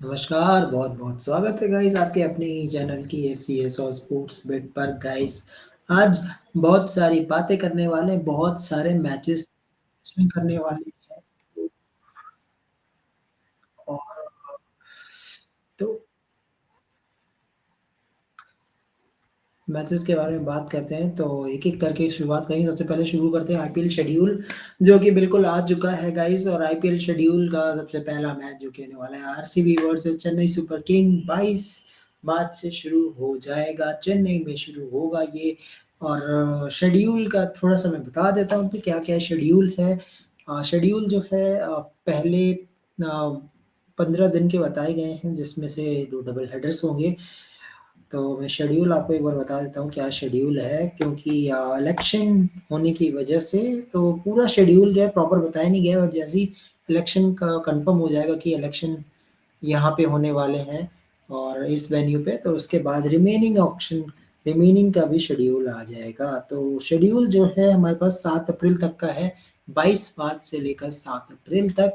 नमस्कार, बहुत-बहुत स्वागत है गाइस आपके अपने ही चैनल की एफसीएस और स्पोर्ट्स बिट पर गाइस। आज बहुत सारी बातें करने वाले हैं, बहुत सारे मैचेस करने वाले हैं। और तो मैचेस के बारे में बात करते हैं, तो एक-एक करके शुरुआत करेंगे। सबसे पहले शुरू करते हैं आईपीएल शेड्यूल, जो कि बिल्कुल आ चुका है गाइस। और आईपीएल शेड्यूल का सबसे पहला मैच जो कि होने वाला है RCB versus Chennai super king 22 मार्च से शुरू हो जाएगा। चेन्नई में शुरू होगा ये। और शेड्यूल का थोड़ा-सा मैं बता देता हूँ कि क्या-क्या शेड्यूल है। शेड्यूल जो है पहले 15 दिन के बताए गए हैं, जिसमें से 2 डबल हेडर्स होंगे। तो मैं शेड्यूल आपको एक बार बता देता हूँ क्या शेड्यूल है, क्योंकि इलेक्शन होने की वजह से तो पूरा शेड्यूल जो है प्रॉपर बताया नहीं गया। और जैसे ही इलेक्शन का कंफर्म हो जाएगा कि इलेक्शन यहाँ पे होने वाले हैं और इस वेन्यू पे, तो उसके बाद रिमेनिंग का भी शेड्यूल आ जाएगा। तो शेड्यूल जो है हमारे पास 7 अप्रैल तक का है, 22 मार्च से लेकर 7 अप्रैल तक।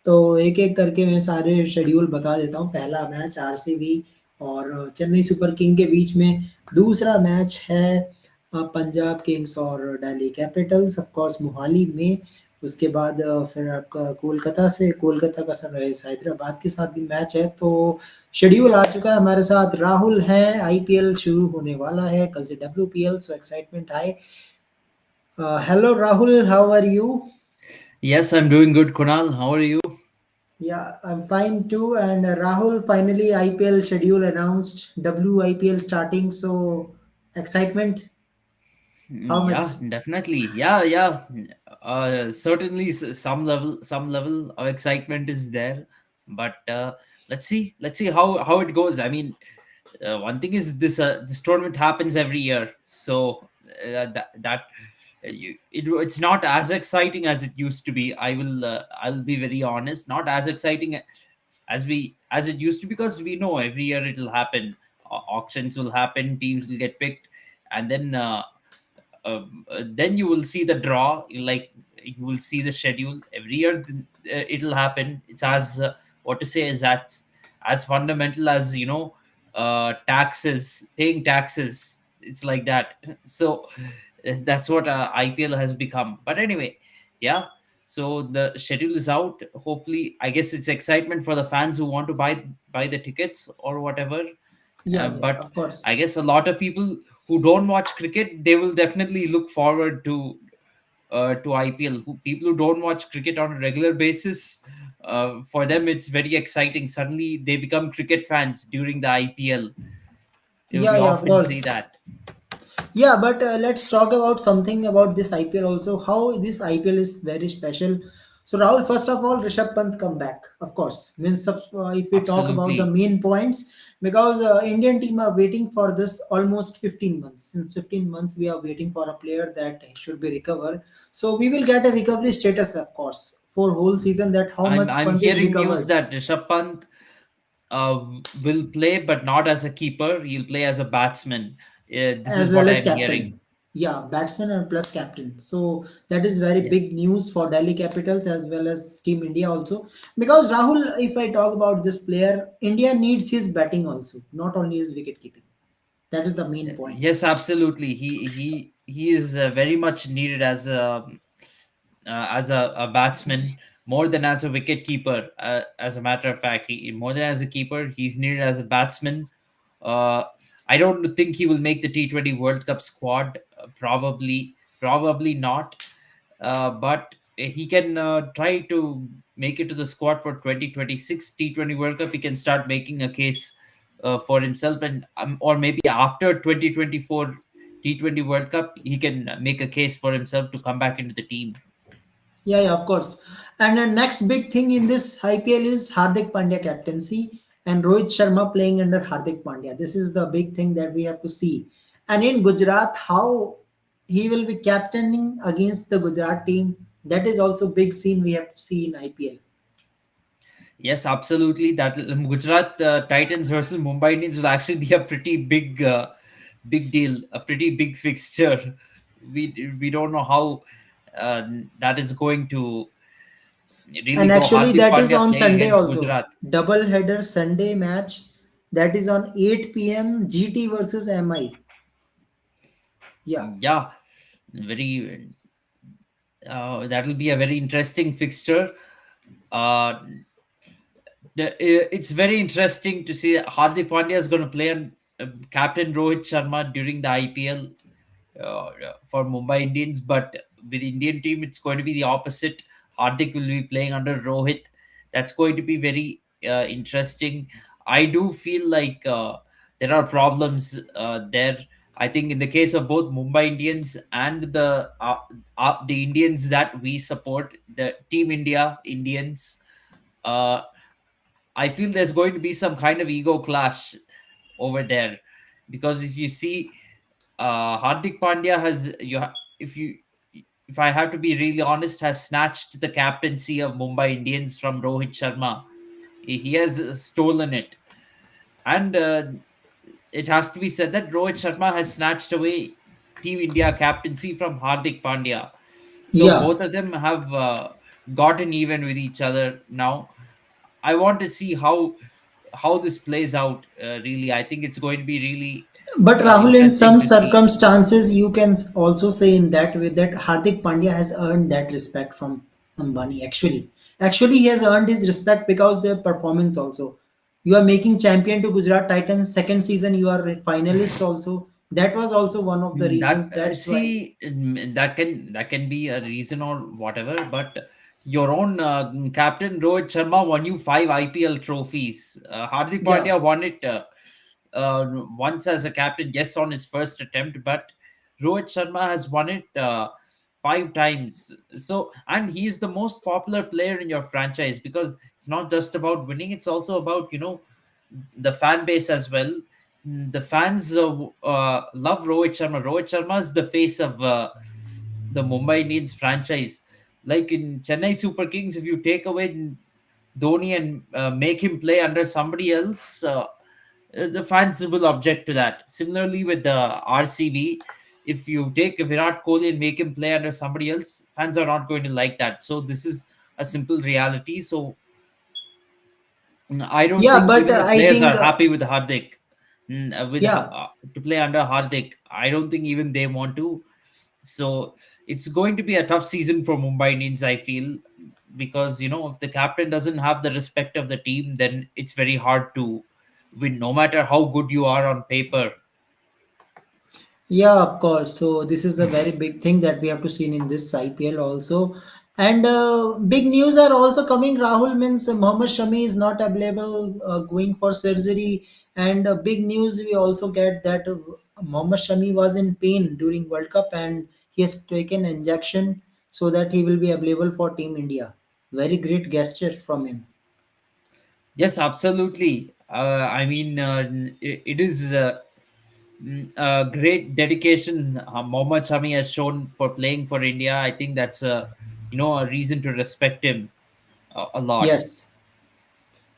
तो एक-एक करके मैं सारे शेड्यूल बता देता हूँ। पहला मैच आरसीबी और चेन्नई सुपर किंग के बीच में। दूसरा मैच है पंजाब किंग्स और Delhi Capitals, of course Mohali में। उसके बाद फिर आपका कोलकाता का सनराइज़र्स हैदराबाद के साथ भी मैच है। तो शेड्यूल आ चुका है। हमारे साथ राहुल हैं, आईपीएल शुरू होने वाला है, कल से WPL, so excitement high. Hello Rahul, how are you? Yes, I'm doing good, Kunal. How are you? Yeah, I'm fine too. And Rahul, finally IPL schedule announced, WIPL starting, so excitement, how Yeah, much? definitely. Yeah. Certainly, some level of excitement is there, but let's see how it goes. I mean, one thing is this tournament happens every year, so it's not as exciting as it used to be. I'll be very honest, not as exciting as it used to, because we know every year it'll happen. Auctions will happen, teams will get picked, and then you will see the draw. Like, you will see the schedule every year. It'll happen. It's as what to say is that as fundamental as taxes, paying taxes. It's like that. So that's what IPL has become. But anyway, yeah. So the schedule is out. Hopefully, I guess it's excitement for the fans who want to buy the tickets or whatever. Yeah, But of course. I guess a lot of people who don't watch cricket, they will definitely look forward to IPL. People who don't watch cricket on a regular basis, for them it's very exciting. Suddenly they become cricket fans during the IPL. Yeah, We yeah, of often see course. that. Yeah, but let's talk about something about this IPL also. How this IPL is very special. So Rahul, first of all, Rishabh Pant come back, of course. Means if we talk about the Absolutely. main points, because Indian team are waiting for this almost 15 months. Since 15 months, we are waiting for a player that should be recovered. So we will get a recovery status, of course, for whole season. That how much I'm Pant is hearing news recovered, that Rishabh Pant will play, but not as a keeper. He'll play as a batsman. This as is well what as I'm hearing. captain. Yeah, batsman and plus captain. So that is very big Yes. news for Delhi Capitals as well as Team India also. Because Rahul, if I talk about this player, India needs his batting also, not only his wicket keeping. That is the main point. Yes, absolutely. He is very much needed as a batsman, more than as a wicket keeper. As a matter of fact, more than as a keeper, he's needed as a batsman. Uh, I don't think he will make the T20 World Cup squad. Probably not. But he can try to make it to the squad for 2026 T20 World Cup. He can start making a case for himself, and or maybe after 2024 T20 World Cup, he can make a case for himself to come back into the team. Yeah, yeah, of course. And the next big thing in this IPL is Hardik Pandya captaincy and Rohit Sharma playing under Hardik Pandya. This is the big thing that we have to see. And in Gujarat, how he will be captaining against the Gujarat team. That is also big scene we have to see in IPL. Yes, absolutely. That Gujarat Titans versus Mumbai Indians will actually be a pretty big deal, a pretty big fixture. We don't know how uh, that is going to really, And though, actually, Hardik that is Pandya on playing Sunday against also. Gujarat. Double header Sunday match. That is on 8 p.m. GT versus MI. Yeah. Yeah, very. That will be a very interesting fixture. Uh, it's very interesting to see that Hardik Pandya is going to play on Captain Rohit Sharma during the IPL for Mumbai Indians, but with Indian team, it's going to be the opposite. Hardik will be playing under Rohit. That's going to be very interesting. I do feel like there are problems there. I think in the case of both Mumbai Indians and the Indians that we support, the Team India Indians, uh, I feel there's going to be some kind of ego clash over there, because if you see, Hardik Pandya has if I have to be really honest, has snatched the captaincy of Mumbai Indians from Rohit Sharma. He has stolen it, and it has to be said that Rohit Sharma has snatched away Team India captaincy from Hardik Pandya. So Yeah. both of them have gotten even with each other now. I want to see how this plays out. Really, I think it's going to be really But Rahul, in interesting some to see. circumstances, you can also say in that way that Hardik Pandya has earned that respect from Ambani. Actually, he has earned his respect because their performance also. You are making champion to Gujarat Titans. Second season, you are a finalist also. That was also one of the That reasons. That's why. that can be a reason or whatever, but your own captain Rohit Sharma won you 5 IPL trophies. Hardik Yeah. Pandya won it once as a captain, yes, on his first attempt, but Rohit Sharma has won it 5 times. So, and he is the most popular player in your franchise, because it's not just about winning; it's also about the fan base as well. The fans love Rohit Sharma. Rohit Sharma is the face of the Mumbai Indians franchise. Like in Chennai Super Kings, if you take away Dhoni and make him play under somebody else, the fans will object to that. Similarly, with the RCB, if you take Virat Kohli and make him play under somebody else, fans are not going to like that. So this is a simple reality. So I don't Yeah, think but even the I players think, are happy with Hardik. yeah. To play under Hardik, I don't think even they want to. So it's going to be a tough season for Mumbai Indians, I feel, because if the captain doesn't have the respect of the team, then it's very hard to win, no matter how good you are on paper. Yeah, of course. So this is a very big thing that we have to see in this IPL also. And big news are also coming. Rahul means Mohammad Shami is not available, going for surgery. And big news we also get that Mohammad Shami was in pain during World Cup and he has taken injection so that he will be available for Team India. Very great gesture from him. Yes, absolutely. I mean, it is a great dedication Mohammad Shami has shown for playing for India. I think that's a reason to respect him a lot. Yes.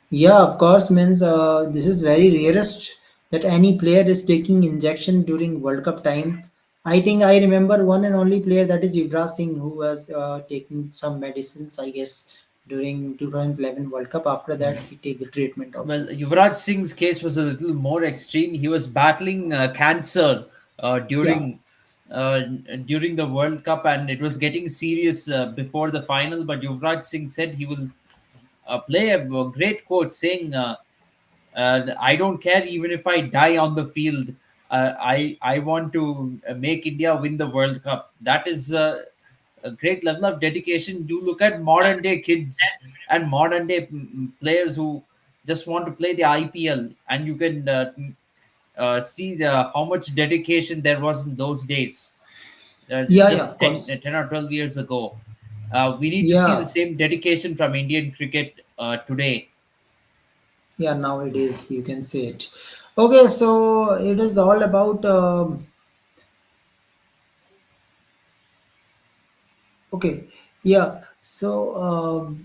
Yeah, of course, means this is very rarest that any player is taking injection during World Cup time. I think I remember one and only player, that is Yuvraj Singh, who was taking some medicines, I guess, during 2011 World Cup. After that, he take the treatment Well, also. Yuvraj Singh's case was a little more extreme. He was battling cancer uh, Yeah, during uh, during the World Cup, and it was getting serious before the final. But Yuvraj Singh said he will play a great quote saying, "I don't care even if I die on the field. I want to make India win the World Cup." That is a great level of dedication. You look at modern day kids and modern day players who just want to play the IPL, and you can see how much dedication there was in those days, yeah, just of 10, course. 10 or 12 years ago. We need to see the Yeah, same dedication from Indian cricket today. yeah, nowadays you can say it. Okay, so it is all about, okay, yeah, so.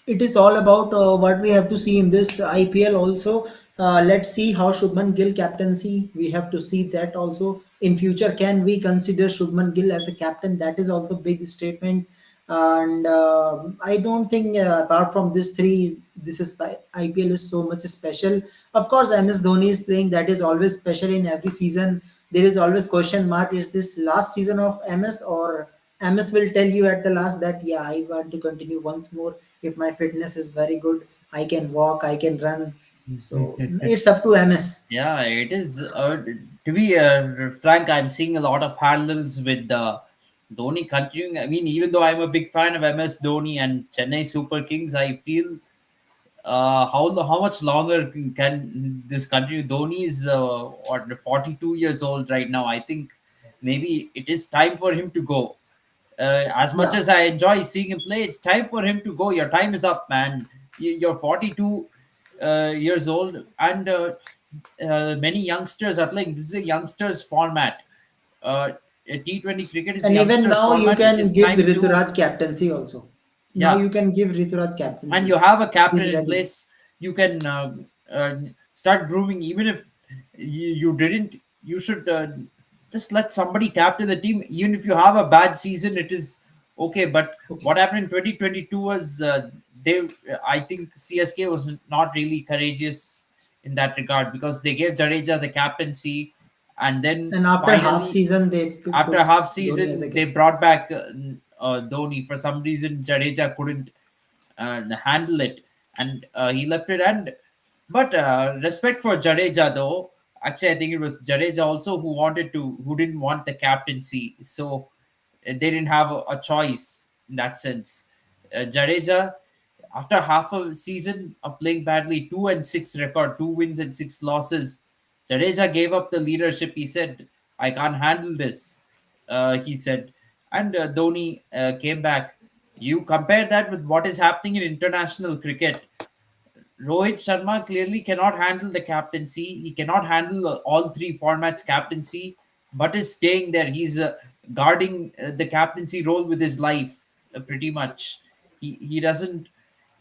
It is all about what we have to see in this IPL also. Let's see how Shubman Gill captaincy. We have to see that also in future. Can we consider Shubman Gill as a captain? That is also big statement. And I don't think apart from these three, this is IPL is so much special. Of course, MS Dhoni is playing. That is always special in every season. There is always question mark. Is this last season of MS, or MS will tell you at the last that yeah, I want to continue once more. If my fitness is very good, I can walk, I can run. So it's up to MS. Yeah, it is. To be frank, I'm seeing a lot of parallels with Dhoni continuing. I mean, even though I'm a big fan of MS Dhoni and Chennai Super Kings, I feel how much longer can this continue? Dhoni is what 42 years old right now. I think maybe it is time for him to go. As much Yeah, as I enjoy seeing him play, it's time for him to go. Your time is up, man. You're 42 years old, and many youngsters are playing. This is a youngsters format. Uh, T20 cricket is a and even youngsters now you format. It can is give time to, Rituraj captaincy also. Now yeah, you can give Rituraj and captaincy. you have a captain He's in ready. place. You can uh, start grooming. Even if you didn't, you should just let somebody captain the team. Even if you have a bad season, it is okay. But Okay. what happened in 2022 was they I think CSK was not really courageous in that regard, because they gave Jadeja the captaincy, and then And after half finally season, they after put half Dhoni as a season they captain. brought back Dhoni. For some reason, Jadeja couldn't handle it, and he left it. And but respect for Jadeja, though. Actually, I think it was Jadeja also who didn't want the captaincy, so they didn't have a choice in that sense. Jadeja, after half a season of playing badly, 2-6 record, 2 wins and 6 losses, Jadeja gave up the leadership. He said, "I can't handle this." He said, and Dhoni came back. You compare that with what is happening in international cricket. Rohit Sharma clearly cannot handle the captaincy. He cannot handle all three formats captaincy, but is staying there. He's guarding the captaincy role with his life, pretty much. He doesn't,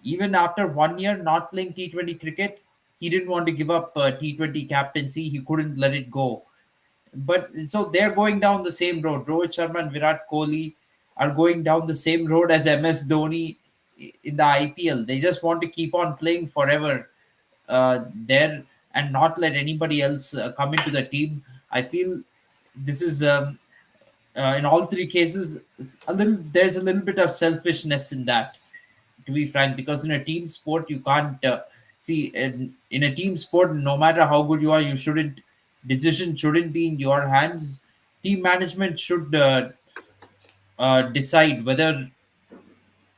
even after 1 year not playing T20 cricket, he didn't want to give up T20 captaincy. He couldn't let it go. But so they're going down the same road. Rohit Sharma and Virat Kohli are going down the same road as MS Dhoni in the IPL. They just want to keep on playing forever there, and not let anybody else come into the team. I feel this is in all three cases a little. There's a little bit of selfishness in that, to be frank, because in a team sport you can't see in a team sport, no matter how good you are, you shouldn't decision shouldn't be in your hands. Team management should decide whether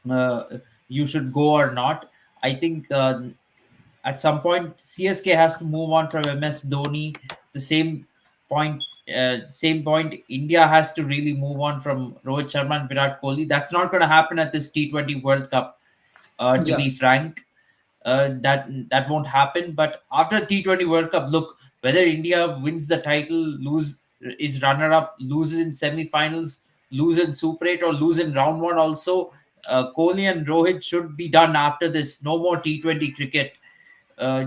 uh, you should go or not. I think at some point CSK has to move on from MS Dhoni. The point same point India has to really move on from Rohit Sharma and Virat Kohli. That's not going to happen at this T20 World Cup, to Yeah, be frank. That won't happen. But after T20 World Cup, look, whether India wins the title, is runner up, loses in semi-finals, lose in Super 8, or lose in round one also, Kohli and Rohit should be done after this. No more T20 cricket.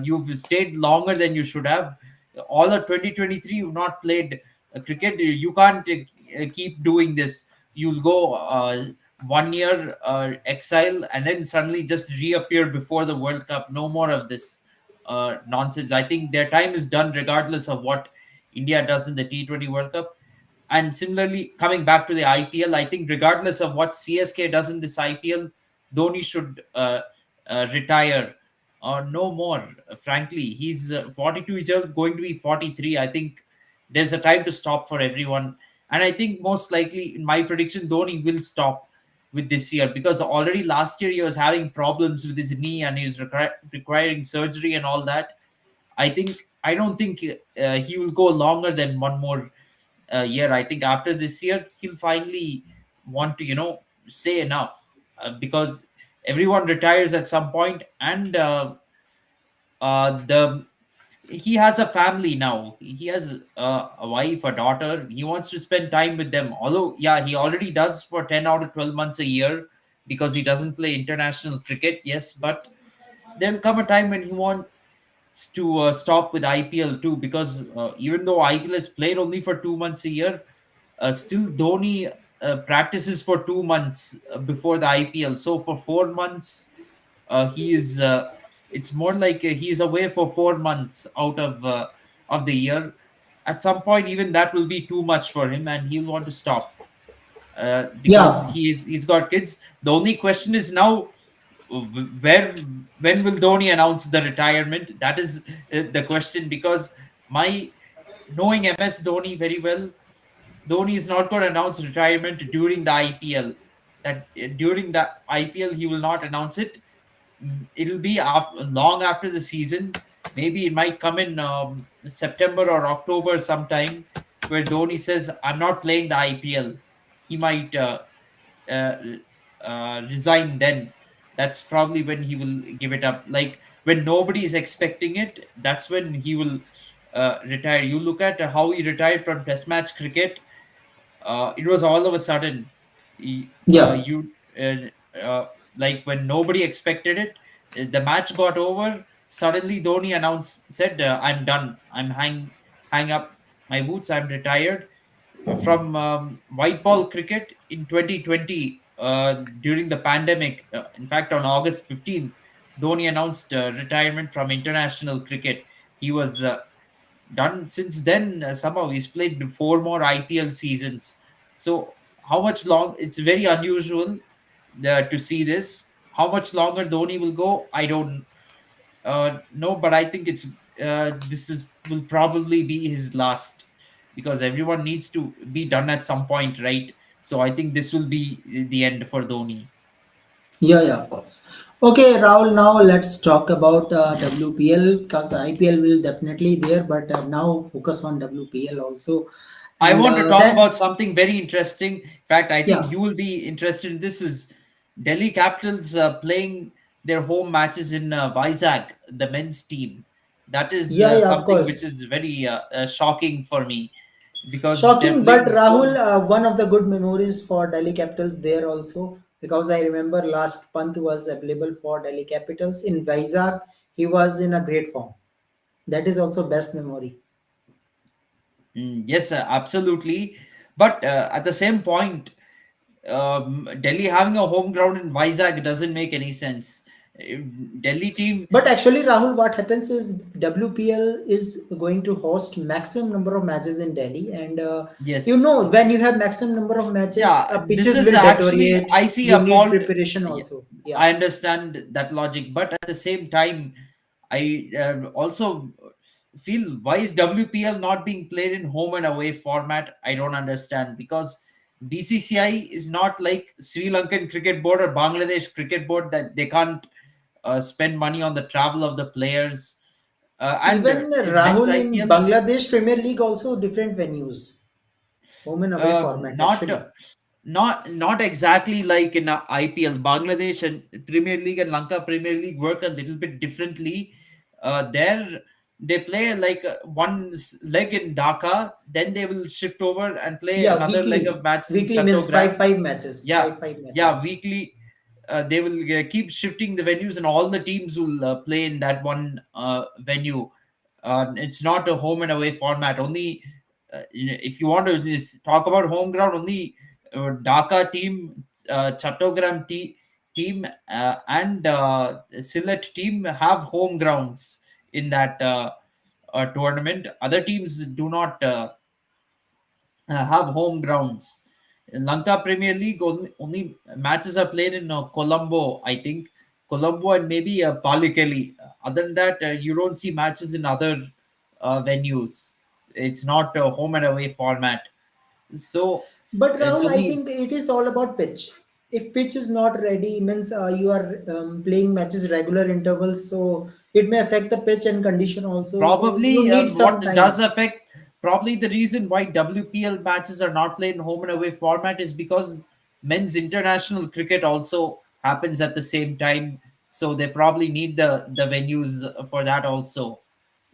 You've stayed longer than you should have. All of 2023, you've not played cricket. You can't keep doing this. You'll go 1 year exile and then suddenly just reappear before the World Cup. No more of this nonsense. I think their time is done, regardless of what India does in the T20 World Cup. And similarly, coming back to the IPL, I think regardless of what CSK does in this IPL, Dhoni should retire or no more. Frankly, he's 42 years old, going to be 43. I think there's a time to stop for everyone. And I think most likely, in my prediction, Dhoni will stop with this year, because already last year he was having problems with his knee and he's requiring surgery and all that. I don't think he will go longer than one more year. I think after this year, he'll finally want to, say enough, because everyone retires at some point, and the he has a family now. He has a wife, a daughter. He wants to spend time with them. Although, yeah, he already does for 10 out of 12 months a year, because he doesn't play international cricket. Yes, but there'll come a time when he wants to stop with IPL too, because even though IPL is played only for 2 months a year, still Dhoni. practices for 2 months before the IPL. So for 4 months, he is. It's more like he is away for 4 months out of the year. At some point, even that will be too much for him, and he'll want to stop because Yeah, he's got kids. The only question is now, where when will Dhoni announce the retirement? That is the question, because my knowing MS Dhoni very well, Dhoni is not going to announce retirement during the IPL. That during the IPL he will not announce it. It'll be long after the season. Maybe it might come in September or October sometime, where Dhoni says, "I'm not playing the IPL." He might uh, resign then. That's probably when he will give it up. Like when nobody is expecting it, that's when he will retire. You look at how he retired from Test match cricket. It was all of a sudden. yeah, You like when nobody expected it, the match got over. Suddenly, Dhoni announced, said, "I'm done. Hang up my boots. I'm retired from white ball cricket in 2020 during the pandemic. In fact, on August 15th, Dhoni announced retirement from international cricket. He was done. Since then, somehow he's played four more IPL seasons. So how much long? It's very unusual to see this. How much longer Dhoni will go, I don't know, but I think this is will probably be his last, because everyone needs to be done at some point, right? So I think this will be the end for Dhoni. yeah, yeah, of course. Okay, Rahul, now let's talk about WPL because IPL will definitely there, but now focus on WPL also. I And want to talk then, about something very interesting. In fact, I think yeah, you will be interested in this. Is Delhi Capitals playing their home matches in Vizag, the men's team. That is yeah, yeah, of something which course. is very shocking for me, because they're Shocking, but playing Rahul, home. one of the good memories for Delhi Capitals there also because I remember last Pant was available for Delhi Capitals in Vizag. He was in a great form. That is also best memory. Yes, absolutely. But at the same point, Delhi having a home ground in Vizag doesn't make any sense. Uh, Delhi team, But actually, Rahul, what happens is WPL is going to host maximum number of matches in Delhi, and yes. when you have maximum number of matches, Yeah, this pitches is will actually, deteriorate. I see You a need fault. preparation Yeah, also. Yeah, I understand that logic, but at the same time, I also feel, why is WPL not being played in home and away format? I don't understand, because BCCI is not like Sri Lankan Cricket Board or Bangladesh Cricket Board, that they can't spend money on the travel of the players. And even in men's Rahul in IPL, Bangladesh Premier League also different venues, home and away format not actually. not exactly like in IPL. Bangladesh and Premier League and Lanka Premier League work a little bit differently. There they play like leg in Dhaka, then they will shift over and play Yeah, another leg weekly. of matches in Weekly means Chattogram. five matches, Yeah, five yeah, matches. weekly. They will keep shifting the venues, and all the teams will play in that one venue. It's not a home and away format. Only if you want to just talk about home ground, only Dhaka team, Chattogram team, and Sylhet team have home grounds in that tournament. Other teams do not have home grounds. In Lanka Premier League, only matches are played in Colombo, I think. Colombo and maybe Pallekele. Other than that, you don't see matches in other venues. It's not a home and away format. So But it's Rahul, I only think it is all about pitch. If pitch is not ready, means you are playing matches regular intervals, so it may affect the pitch and condition also. So you probably need some what does time. affect, probably the reason why WPL matches are not played in home and away format is because men's international cricket also happens at the same time, so they probably need the venues for that also.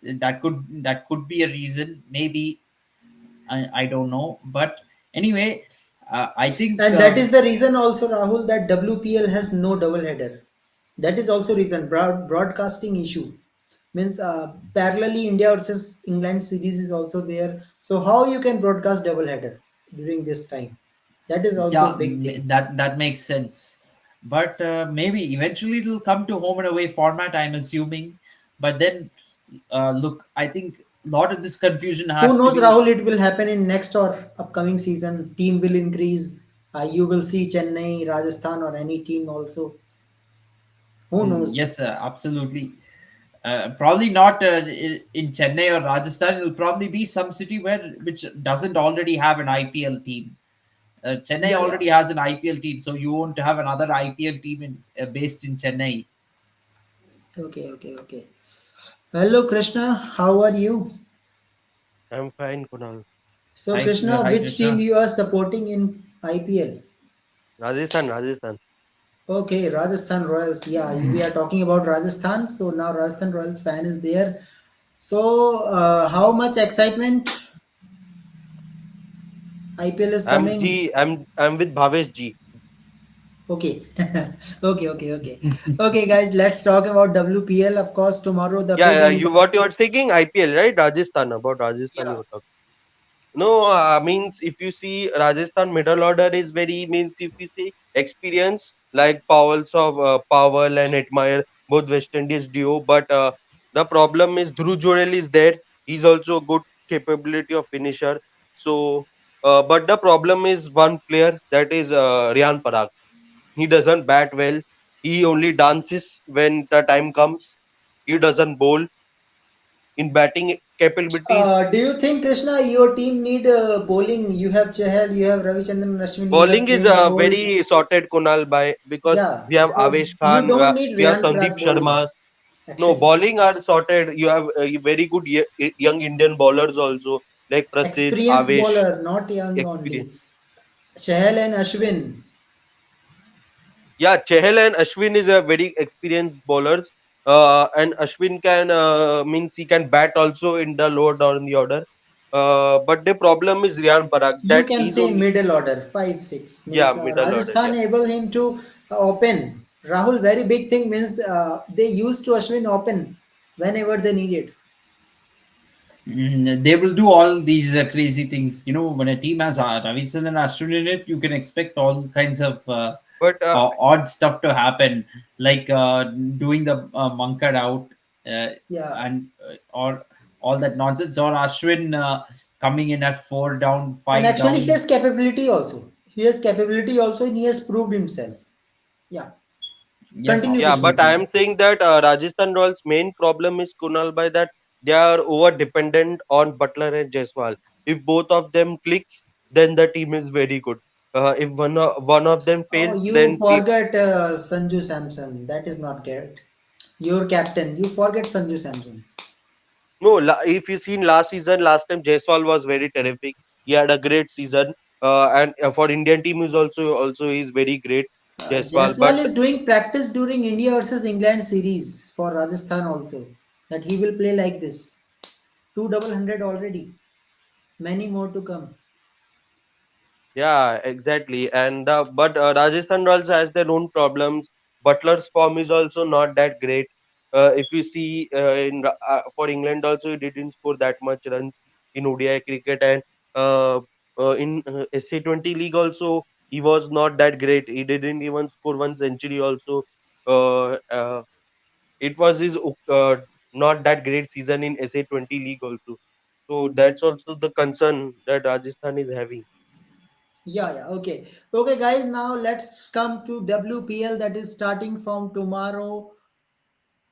That could be a reason, maybe. I don't know, but anyway, I think And that is the reason also, Rahul, that WPL has no double header. That is also reason broadcasting issue means parallelly India versus England series is also there. So how you can broadcast double header during this time? That is also a Yeah, big thing. that makes sense. But maybe eventually it'll come to home and away format, I'm assuming. But then, look, I think a lot of this confusion Who has to knows, be. Rahul? It will happen in next or upcoming season. Team will increase. You will see Chennai, Rajasthan, or any team also. Who knows? Yes, absolutely. Probably not in Chennai or Rajasthan. It'll probably be some city which doesn't already have an IPL team. Chennai Yeah, yeah. already has an IPL team, so you won't have another IPL team based in Chennai. Okay, okay, okay. Hello, Krishna. How are you? I'm fine, Kunal. So, Krishna, Hi, which team Krishna. you are supporting in IPL? Rajasthan, Rajasthan. Okay, Rajasthan Royals. Yeah, we are talking about Rajasthan. So now Rajasthan Royals fan is there. So, how much excitement IPL is I'm coming? G. I'm with Bhavesh G. Okay, okay, okay, okay, okay, guys. Let's talk about WPL. Of course, tomorrow the Yeah, big yeah. and You what you are saying? IPL, right? Rajasthan. About Rajasthan, you yeah, were talking. No, means if you see Rajasthan middle order is very means if you see experience like Powell and Admire both West Indies duo, but the problem is Dhruv Jurel is there. He's also good capability of finisher. So, but the problem is one player that is Riyan Parag. He doesn't bat well. He only dances when the time comes. He doesn't bowl in batting capabilities. Do you think, Krishna, your team need bowling? You have Chahal, you have Ravichandran Ashwin, you have Bowling is playing role. very sorted, Kunal, by because Yeah, we have so Avesh you Khan, don't need we have Ryan Sandeep Prag bowling Sharma. No, actually. bowling are sorted. You have very good young Indian bowlers also, like Prasid, Experienced Avesh, bowler, not young experience. only. Chahal and Ashwin. Yeah, Chehel and Ashwin is a very experienced bowlers. And Ashwin can means he can bat also in the lower down the order. But the problem is Riyan Parag. You That can is say only middle order, 5, 6 yeah means middle order. Rajasthan Yeah. able him to open. Rahul, very big thing means they used to Ashwin open whenever they needed. They will do all these crazy things. You know, when a team has Ravichandran and Ashwin in it, you can expect all kinds of But odd stuff to happen, like doing the Mankad out uh, Yeah, and or all that nonsense, or Ashwin coming in at 4 down, and five actually he down. has capability also. He has capability also, and he has proved himself. Yeah, Yes, continue, yeah, Krishna. but I absolutely. am saying that Rajasthan Royals' main problem is Kunal by that they are over dependent on Butler and Jaiswal. If both of them clicks, then the team is very good. If one of them Oh, fails, you then team forget Sanju Samson. That is not correct. Your captain. You forget Sanju Samson. no. If you seen last season, last time Jaiswal was very terrific. He had a great season, and for Indian team is also he's very great, Jaiswal. Jaiswal But is doing practice during India versus England series for Rajasthan also. That he will play like this. Two double hundred already. Many more to come. yeah, exactly. And but Rajasthan Royals has their own problems. Butler's form is also not that great. If you see for England also, he didn't score that much runs in ODI cricket, and uh, in SA20 league also he was not that great. He didn't even score one century. Also, it was his not that great season in SA20 league also. So that's also the concern that Rajasthan is having. Yeah, yeah, okay. Okay, guys, now let's come to WPL that is starting from tomorrow.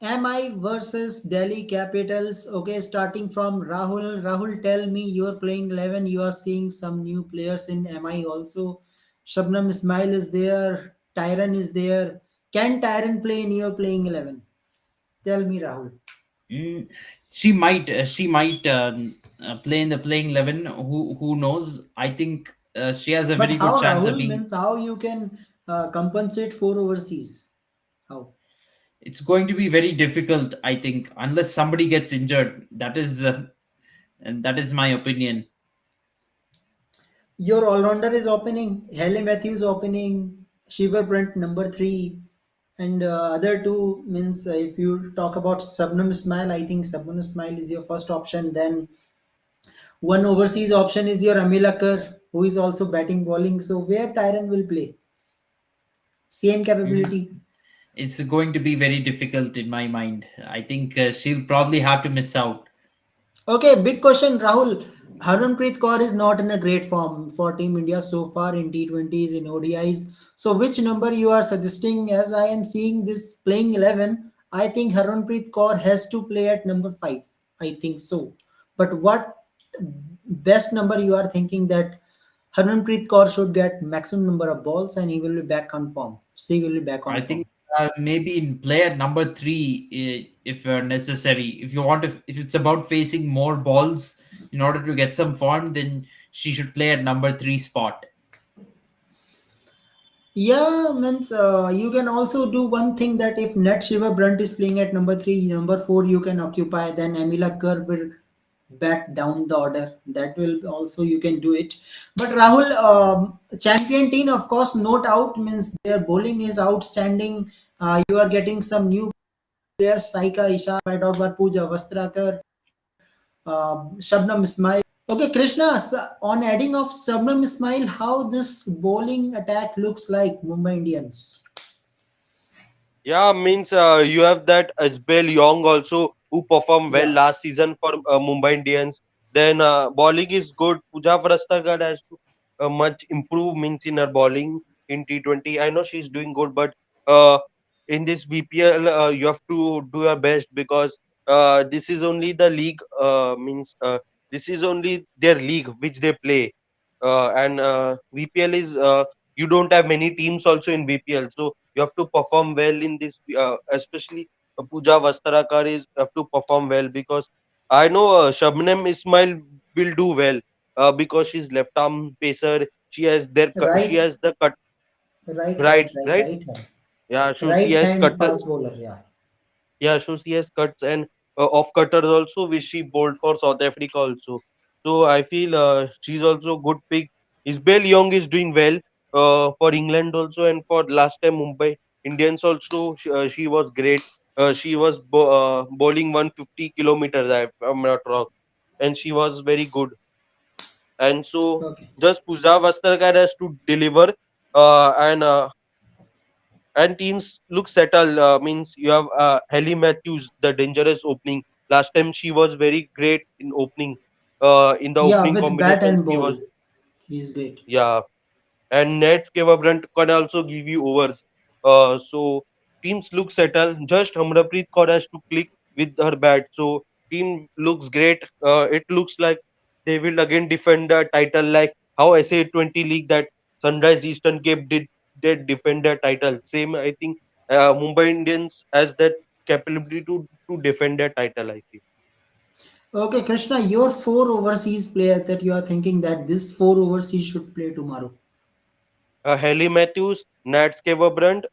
MI versus Delhi Capitals. Okay, starting from Rahul. Rahul, tell me you're playing 11. You are seeing some new players in MI also. Shabnam Ismail is there. Tyron is there. Can Tyron play in your playing 11? Tell me, Rahul. Mm, she might play in the playing 11. Who knows? I think she has a But very good how, chance of Rahul? being. Means how you can compensate for overseas? How? It's going to be very difficult, I think, unless somebody gets injured. That is, and that is my opinion. Your all-rounder is opening. Haley Matthews opening. Shiver Brent number 3. And other two means if you talk about Sabnam Ismail, I think Sabnam Ismail is your first option. Then one overseas option is your Amil Akar. who is also batting bowling. So where Tyron will play? Same Mhm. capability. It's going to be very difficult in my mind. I think she'll probably have to miss out. Okay, big question, Rahul. Harmanpreet Kaur is not in a great form for Team India so far in T20s, in ODIs. So, which number you are suggesting? As I am seeing this playing 11, I think Harmanpreet Kaur has to play at number 5. I think so. But what best number you are thinking that Harmanpreet Kaur should get maximum number of balls and he will be back on form? She will be back I on think form. maybe in player number three, if necessary. If you want to, if it's about facing more balls in order to get some form, then she should play at number three spot. Yeah, means you can also do one thing that if Nat Shiva Brunt is playing at number 3, number 4 you can occupy, then Amila Kerr will back down the order. That will also you can do it. But Rahul, champion team, of course, no doubt means their bowling is outstanding. You are getting some new players, Saika Isha, I talk about Pooja Vastrakar, Shabnam Ismail. Okay, Krishna, on adding of Shabnam Ismail, how this bowling attack looks like Mumbai Indians? Yeah, means you have that Asbel Young also who performed well Yeah, last season for Mumbai Indians. Then bowling is good. Pooja Varastakar has to much improve means in her bowling in T20. I know she's doing good, but uh, in this VPL you have to do your best because this is only the league means this is only their league which they play, and VPL is you don't have many teams also in VPL, so you have to perform well in this, especially Pooja Vastarakar is have to perform well because I know Shabnam Ismail will do well because she's left arm pacer. She has she right, has the cut right. right hand, Yeah, so she right has hand cut. fast bowler. Yeah, Yeah, so she has cuts and off cutters also, which she bowled for South Africa also. So I feel she's also good pick. Isabel Young is doing well for England also, and for last time Mumbai Indians also. She was great. She was bowling 150 kilometers, if I'm not wrong, and she was very good. And so okay. just Pooja Vastarkar has to deliver, and teams look settled. Means you have Helly Matthews, the dangerous opening. Last time she was very great in opening. In the Yeah, opening with bat combination, and she was, ball, he is great. yeah. And Nets Brunt can also give you overs. So teams look settled. Just Hamrapreet Kaur has to click with her bat. So team looks great. It looks like they will again defend the title like how SA20 League that Sunrise Eastern Cape did defend their title. Same, I think Mumbai Indians has that capability to defend their title. I think. Okay, Krishna, your four overseas players that you are thinking that this four overseas should play tomorrow. Haley Matthews, Nats Brunt,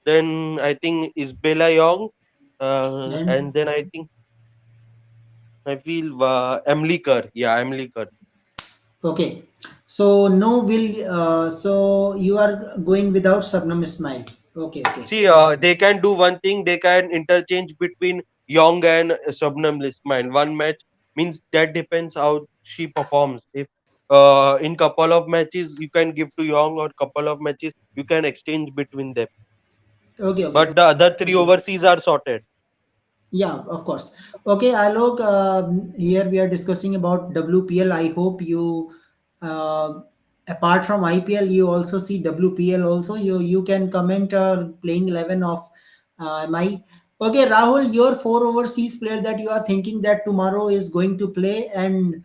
then I think Isabella Young, and And then I feel Emily Kerr. Yeah, Emily Kerr. okay, so no will. So you are going without Sabnam Ismail. Okay, okay. See, they can do one thing. They can interchange between Young and Shabnam Ismail. One match means that depends how she performs. If in couple of matches you can give to Young, or couple of matches you can exchange between them. Okay, okay, But the other three okay. overseas are sorted. Yeah, of course. Okay, Alok, here we are discussing about WPL. I hope you, apart from IPL, you also see WPL also. You can comment playing 11 of MI. Okay, Rahul, your four overseas player that you are thinking that tomorrow is going to play, and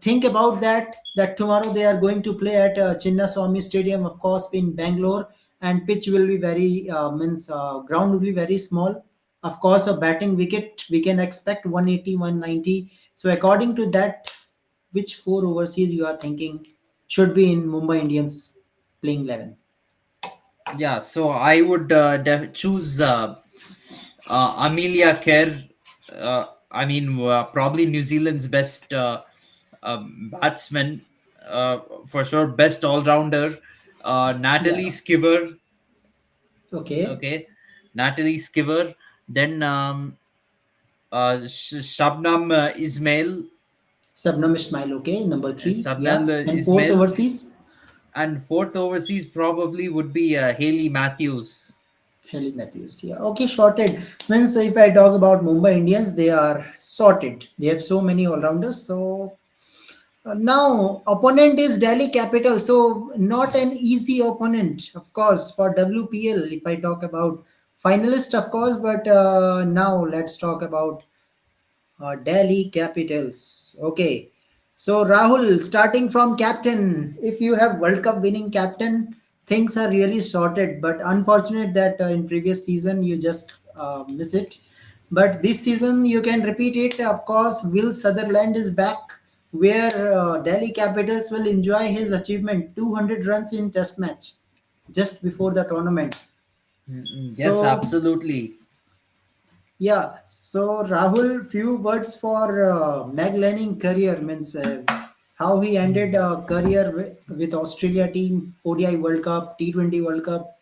think about that tomorrow they are going to play at Chinnaswamy Stadium, of course, in Bangalore, and pitch will be very means ground will be very small. Of course, a batting wicket we can expect 180, 190. So according to that, which four overseas you are thinking should be in Mumbai Indians playing 11? Yeah, so I would choose Amelia Kerr. I mean, probably New Zealand's best batsman, for sure, best all rounder. Natalie Yeah. Skiver. Okay. Okay, Natalie Skiver. Then Shabnam Ismail. Sabnam Ismail, okay, number three, Sabnal yeah, and fourth Ismail, overseas, and fourth overseas probably would be Haley Matthews. Haley Matthews, yeah, okay, sorted. Means if I talk about Mumbai Indians, they are sorted. They have so many all rounders. So now opponent is Delhi Capital, so not an easy opponent, of course, for WPL. If I talk about finalist, of course, but now let's talk about Delhi Capitals. Okay. So Rahul, starting from captain, if you have World Cup winning captain, things are really sorted. But unfortunate that in previous season you just miss it. But this season you can repeat it. Of course, Will Sutherland is back, where Delhi Capitals will enjoy his achievement, 200 runs in Test match, just before the tournament. Yes, So absolutely. yeah, so Rahul, few words for Meg Lanning career means how he ended career with Australia team, ODI World Cup, T20 World Cup.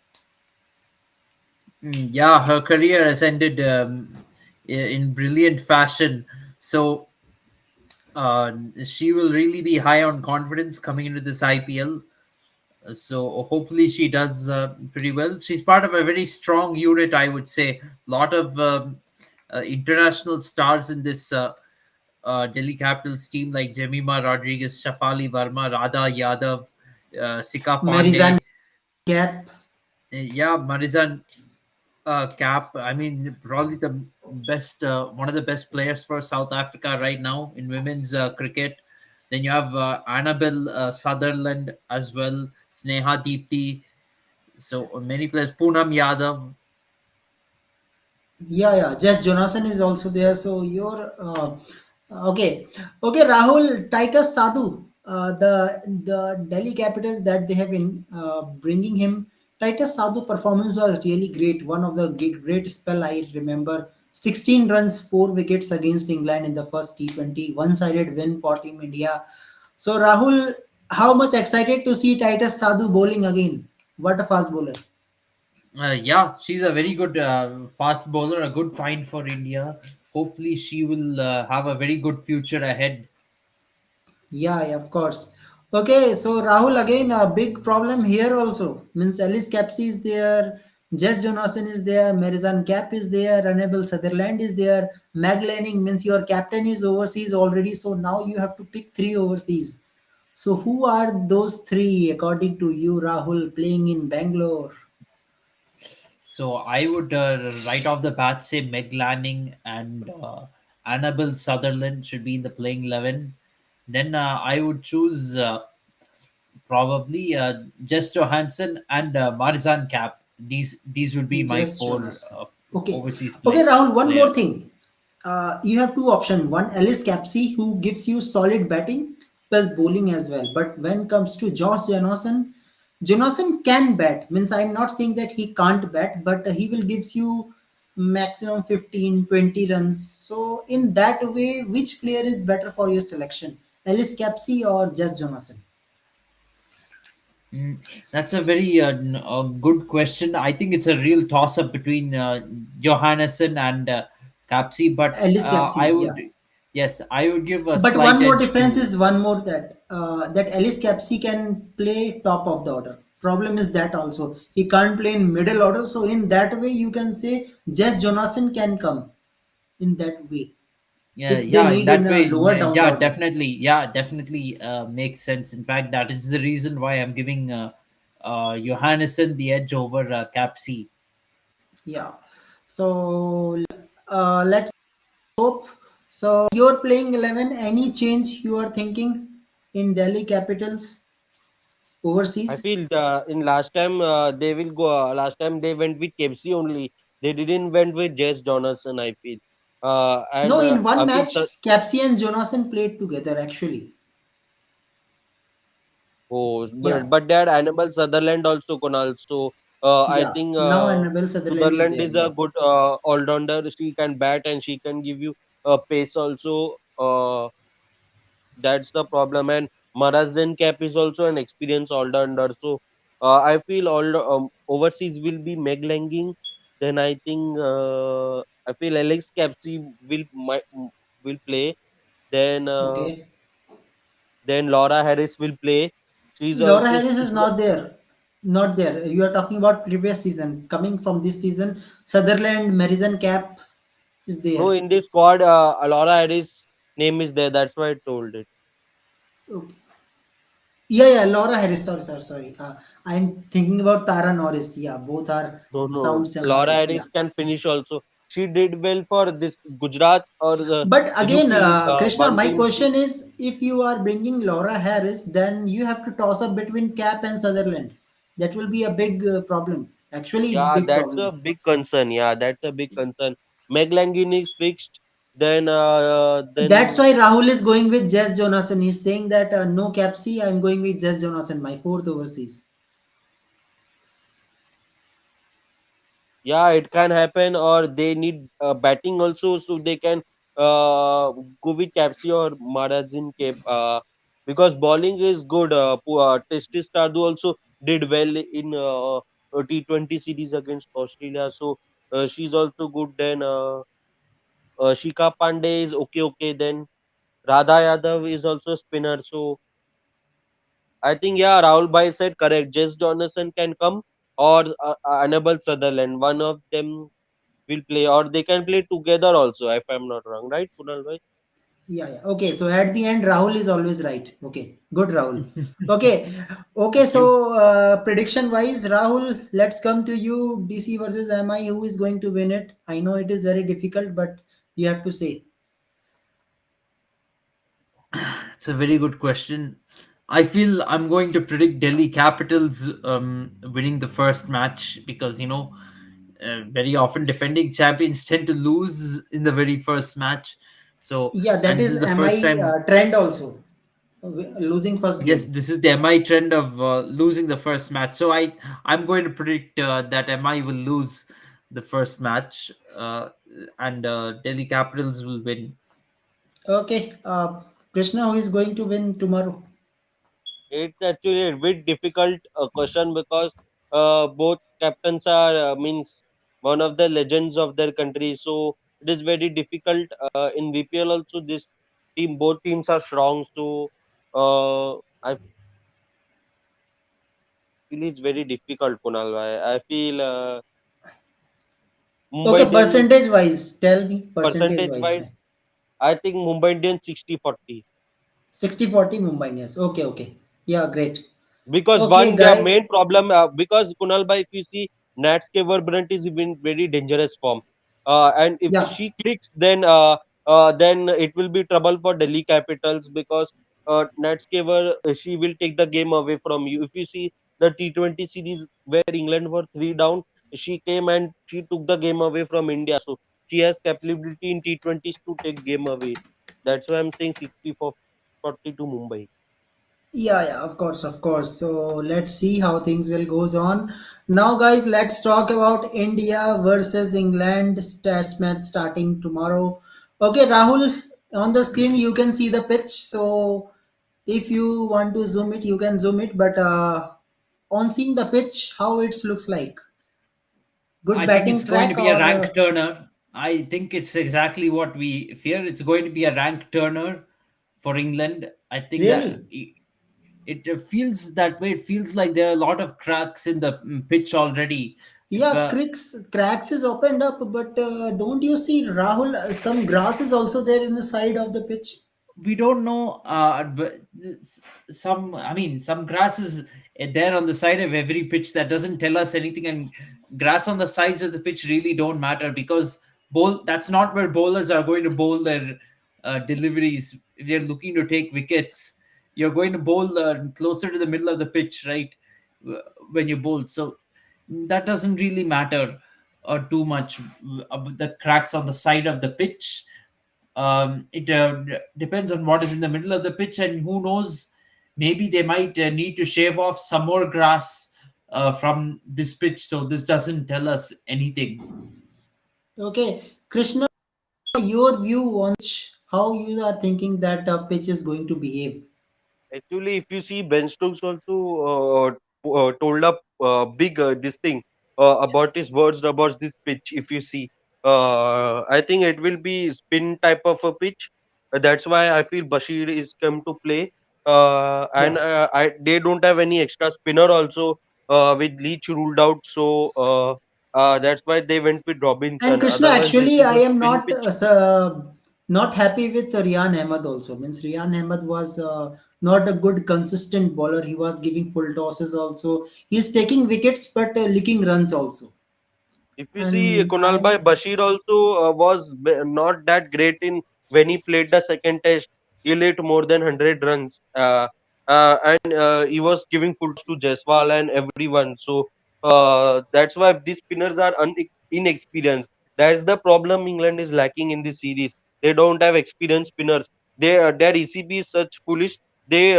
Yeah, her career has ended in brilliant fashion. So uh, she will really be high on confidence coming into this IPL. So hopefully she does pretty well. She's part of a very strong unit, I would say. Lot of international stars in this Delhi Capitals team like Jemima Rodriguez, Shafali Verma, Radha Yadav, Sika Marizan Pandey. Cap. Yeah, Marizan Cap. I mean, probably the best, one of the best players for South Africa right now in women's cricket. Then you have Annabelle Sutherland as well, Sneha Deepti. So many players. Poonam Yadav. Yeah, yeah. Jess Jonathan is also there. So you're okay. Okay, Rahul, Titus Sadhu, the Delhi Capitals that they have been bringing him. Titus Sadhu performance was really great. One of the great spell I remember. 16 runs, 4 wickets against England in the first T20, one-sided win for Team India. So Rahul, how much excited to see Titus Sadhu bowling again? What a fast bowler! Yeah, she's a very good fast bowler, a good find for India. Hopefully, she will have a very good future ahead. Yeah, yeah, of course. Okay, so Rahul, again a big problem here also. Means Alice Capsey is there, Jess Jonathan is there, Marizan Cap is there, Runnable Sutherland is there, Mag Lanning means your captain is overseas already. So now you have to pick three overseas. So who are those three according to you, Rahul, playing in Bangalore? So I would right off the bat say Meg Lanning and Annabelle Sutherland should be in the playing 11. Then I would choose probably Jess Johansson and Marizan Cap. These would be my Just four Jonathan. Okay. overseas Okay, Rahul, one more players. thing. You have two options. One, Alice Capsey, who gives you solid batting plus bowling as well. But when it comes to Josh Jonathan, Jonathan can bat. Means I'm not saying that he can't bat, but he will gives you maximum 15, 20 runs. So in that way, which player is better for your selection? Alice Capsey or Just Jonathan? Mm, that's a very a good question. I think it's a real toss up between Johannesson and Capsey, but Alice I Capsey, yeah. would, yes, I would give a But slight one more edge difference to. is one more that Alice Capsey can play top of the order. Problem is that also he can't play in middle order. So in that way, you can say Jess Jonathan can come in that way Yeah, if they yeah, in need in that a way, lower down the order. yeah, definitely makes sense. In fact, that is the reason why I'm giving Johannesson the edge over Capsey. Yeah. So let's hope. So you're playing 11. Any change you are thinking in Delhi Capitals I overseas? feel in last time they will go. Last time they went with Kepsi only. They didn't went with Jess Donaldson. I feel, No, and in one I feel. match, Capsey and Jonathan played together actually. Oh, Yeah. but that Annabelle Sutherland also can also. I Yeah, think now Annabelle Sutherland is Sutherland there. is a Yeah, good all-rounder. She can bat and she can give you pace also. That's the problem. And Marazan Cap is also an experienced all-rounder. So I feel all overseas will be Meg Langing. Then I think I feel Alex Capsey will play. Then okay. Then Laura Harris will play. She's Laura also Harris is not there. Not there. You are talking about previous season. Coming from this season, Sutherland, Marison Cap is no there. in this squad. Laura Harris name is there. That's why I told it. Okay. Yeah, yeah, Laura Harris. Sorry, sorry, sorry. I'm thinking about Tara Norris. Yeah, both are No, no. sound Laura alike. Yeah. Harris can finish also. She did well for this Gujarat or the But again, UP Krishna, one my team. question is if you are bringing Laura Harris, then you have to toss up between Cap and Sutherland. That will be a big problem. Actually, Yeah, big that's a problem. big concern. Yeah, that's a big concern. Meg Langen is fixed. Then That's why Rahul is going with Jess Jonason. He's saying that no Capsy, I'm going with Jess Jonason, my fourth overseas. yeah, it can happen, or they need batting also, so they can go with Capsy or Marazin Cape. Because bowling is good. Testis Tardu also did well in T20 series against Australia, so she's also good. Then Shika Pandey is okay, okay. Then Radha Yadav is also a spinner, so I think yeah, Rahul Bhai said correct. Jess Jonathan can come or Annabelle Sutherland. One of them will play, or they can play together also. If I'm not wrong, right, Kunal bhai? Yeah, yeah. Okay, so at the end, Rahul is always right. Okay, good, Rahul. Okay, okay. Thank So you. prediction wise, Rahul, let's come to you. DC versus MI. Who is going to win it? I know it is very difficult, but you have to say. It's a very good question. I feel I'm going to predict Delhi Capitals winning the first match because very often defending champions tend to lose in the very first match. So, Yeah, that and this is is the first MI time. trend also. Losing first Yes, game. this is the MI trend of losing the first match. So I'm going to predict that MI will lose the first match, and Delhi Capitals will win. Okay, Krishna, who is going to win tomorrow? It's actually a bit difficult question because both captains are means one of the legends of their country. So it is very difficult in VPL also. This team, both teams are strong. So I feel it's very difficult, Kunal bhai. I feel Mumbai Okay, Indians percentage wise, tell me percentage percentage wise wise, then. I think Mumbai Indians 60-40. 60-40 Mumbai Indians. Okay, okay. Yeah, great. Because Okay, one their guy. main problem because Kunal bhai, if you see Nats Brunt is in very dangerous form, and if Yeah, she clicks, then it will be trouble for Delhi Capitals because Nats she will take the game away from you. If you see the T20 series where England were three down, she came and she took the game away from India. So she has capability in T20s to take game away. That's why I'm saying 60-40 to Mumbai. yeah, yeah, of course, of course. So let's see how things will goes on. Now, guys, let's talk about India versus England test match starting tomorrow. Okay, Rahul, on the screen you can see the pitch. So if you want to zoom it, you can zoom it. But on seeing the pitch, how it looks like. Good I think batting it's going to track be a or rank turner. I think it's exactly what we fear. It's going to be a rank turner for England. I think that really? it feels that way. It feels like there are a lot of cracks in the pitch already. If Yeah, cracks is opened up, but don't you see Rahul? Some grass is also there in the side of the pitch. we don't know, but some, I mean, some grass is there on the side of every pitch that doesn't tell us anything, and grass on the sides of the pitch really don't matter because that's not where bowlers are going to bowl their deliveries. If they're looking to take wickets, you're going to bowl closer to the middle of the pitch, right? When you bowl, so that doesn't really matter too much. The cracks on the side of the pitch, it depends on what is in the middle of the pitch, and who knows, maybe they might need to shave off some more grass from this pitch, so this doesn't tell us anything. Okay, Krishna, your view on pitch, how you are thinking that pitch is going to behave? Actually, if you see Ben Stokes also told up big this thing about his Yes. words about this pitch. If you see, I think it will be spin type of a pitch. That's why I feel Bashir is come to play. And Yeah. they don't have any extra spinner also with Leach ruled out. So that's why they went with And Robinson. Krishna, Otherwise, this actually, is I a am spin not pitch. not happy with Rian Ahmed also. Means Rian Ahmed was not a good consistent bowler. He was giving full tosses also. He's taking wickets but licking runs also. If you see And Kunal I Bhai, Bashir also was not that great in when he played the second test. He lit more than 100 runs, and he was giving full toss to Jaiswal and everyone. So that's why these spinners are inexperienced. That's the problem England is lacking in this series. They don't have experienced spinners. Their ECB is such foolish. They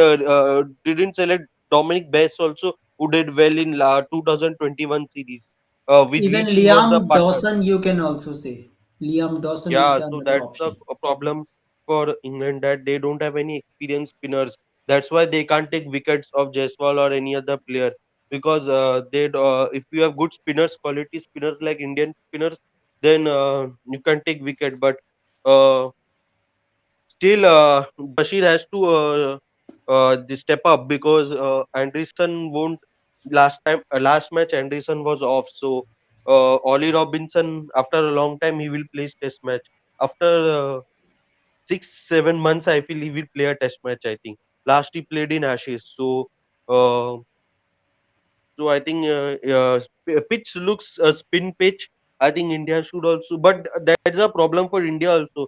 didn't select Dominic Bess also, who did well in 2021 series. With even Leach, he was the Liam partner. Dawson, you can also say Liam Dawson is Yeah, the so another that's the option. problem for England that they don't have any experienced spinners. That's why they can't take wickets of Jaiswal or any other player because if you have good spinners, quality spinners like Indian spinners, then you can take wicket. But uh, still, Bashir has to step up because Anderson won't. Last match, Anderson was off, so Ollie Robinson, after a long time, he will play Test match. After 6 7 months, I feel he will play a Test match. I think last he played in Ashes, uh, so I think pitch looks a spin pitch. I think India should also, but that's a problem for India also.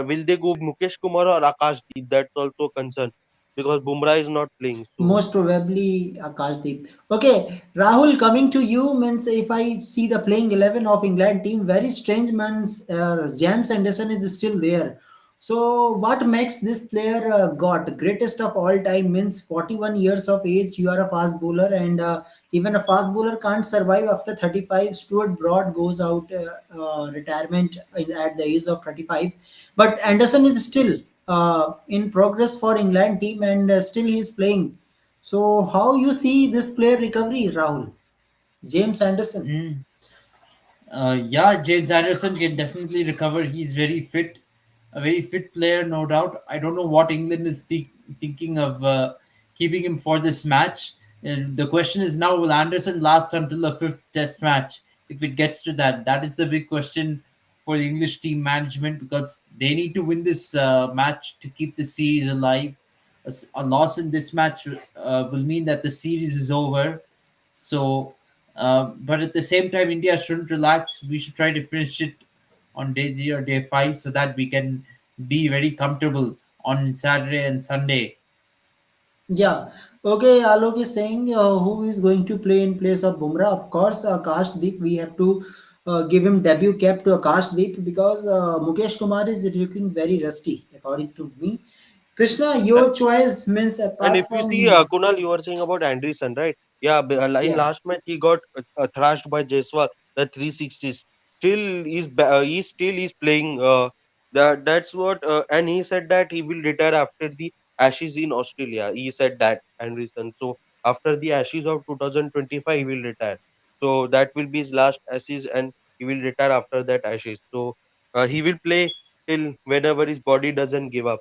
Will they go Mukesh Kumar or Akashdeep? That's also a concern because Bumrah is not playing. So Most probably Akashdeep. Okay, Rahul, coming to you means if I see the playing 11 of England team, very strange means James Anderson is still there. So what makes this player got greatest of all time means 41 years of age, you are a fast bowler and even a fast bowler can't survive after 35. Stuart Broad goes out retirement at the age of 35. But Anderson is still in progress for England team and still he is playing. So how you see this player recovery, Rahul? James Anderson. Mm. Yeah, James Anderson can definitely recover. He's very fit, a very fit player, no doubt. I don't know what England is thinking of keeping him for this match. And the question is now: will Anderson last until the fifth Test match? If it gets to that, that is the big question for the English team management because they need to win this match to keep the series alive. A loss in this match will mean that the series is over. So, but at the same time, India shouldn't relax. We should try to finish it on day 3 or day 5 so that we can be very comfortable on Saturday and Sunday. Yeah. Okay, Alok is saying who is going to play in place of Bumrah? Of course, Akashdeep. We have to give him debut cap to Akashdeep because Mukesh Kumar is looking very rusty, according to me. Krishna, uh, your choice means and apart if you see from Kunal, you were saying about Anderson, right? Yeah, in yeah. last match he got thrashed by Jaiswal, the 360s. Still, he's still is playing. That's what, and he said that he will retire after the Ashes in Australia. He said that Anderson. So after the Ashes of 2025, he will retire. So that will be his last Ashes, and he will retire after that Ashes. So he will play till whenever his body doesn't give up.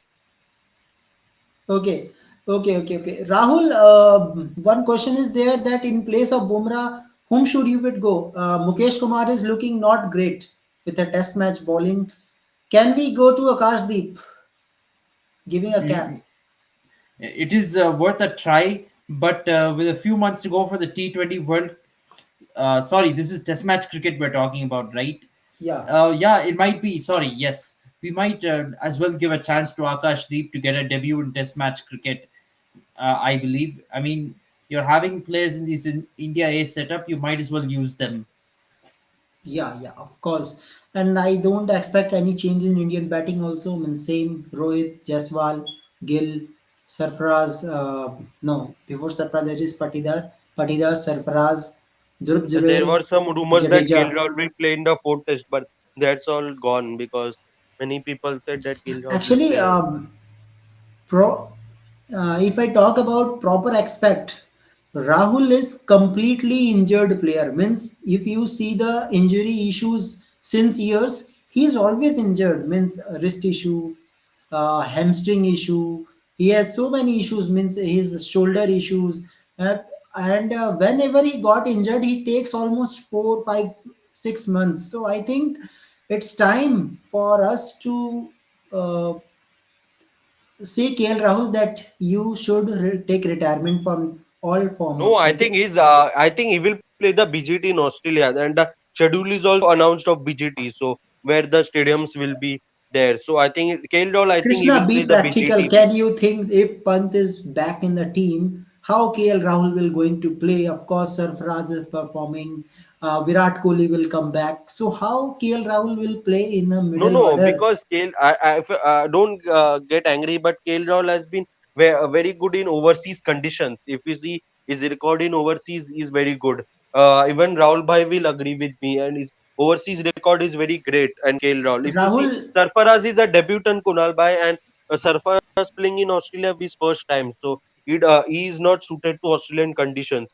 Okay, okay. Rahul, one question is there that in place of Bumrah, whom should you would go? Mukesh Kumar is looking not great with a test match bowling. Can we go to Akashdeep giving a cap? Mm, it is worth a try, but with a few months to go for the T20 World. Sorry, this is Test match cricket we're talking about, right? Yeah, Yeah, it might be. Sorry, yes, we might as well give a chance to Akash Deep to get a debut in Test match cricket. I believe. I mean, you're having players in this India A setup. You might as well use them. yeah, of course. And I don't expect any change in Indian batting also. I mean, same Rohit, Jaiswal, Gill, Sarfaraz. No, before Sarfaraz there is Patidar, Sarfaraz, Dhruv There Jurel, were some rumors that Jadeja. Gilroy will play in the fourth test, but that's all gone because many people said that Gilroy will Actually, play. pro, if I talk about proper aspect, Rahul is completely injured player. Means if you see the injury issues since years, he is always injured. Means wrist issue, hamstring issue. He has so many issues, means his shoulder issues, uh, and whenever he got injured, he takes almost 4, 5, 6 months. So I think it's time for us to uh, say KL Rahul that you should take retirement from all form No, of I think cricket. he's. I think he will play the BGT in Australia, and the schedule is also announced of BGT. So where the stadiums will be there. So I think KL Rahul. I think he Krishna, will be play the practical. BGT. Can you think if Pant is back in the team, how KL Rahul will going to play? Of course, Sarfaraz is performing. Virat Kohli will come back. So how KL Rahul will play in the No, middle no, order? because don't get angry, but KL Rahul has been very good in overseas conditions. If you see his record in overseas is very good. Even Rahul Bhai will agree with me, and his overseas record is very great. And KL Rahul, if you see, Rahul, Sarfaraz is a debutant Kunal Bhai, and Sarfaraz playing in Australia his first time, so he is not suited to Australian conditions.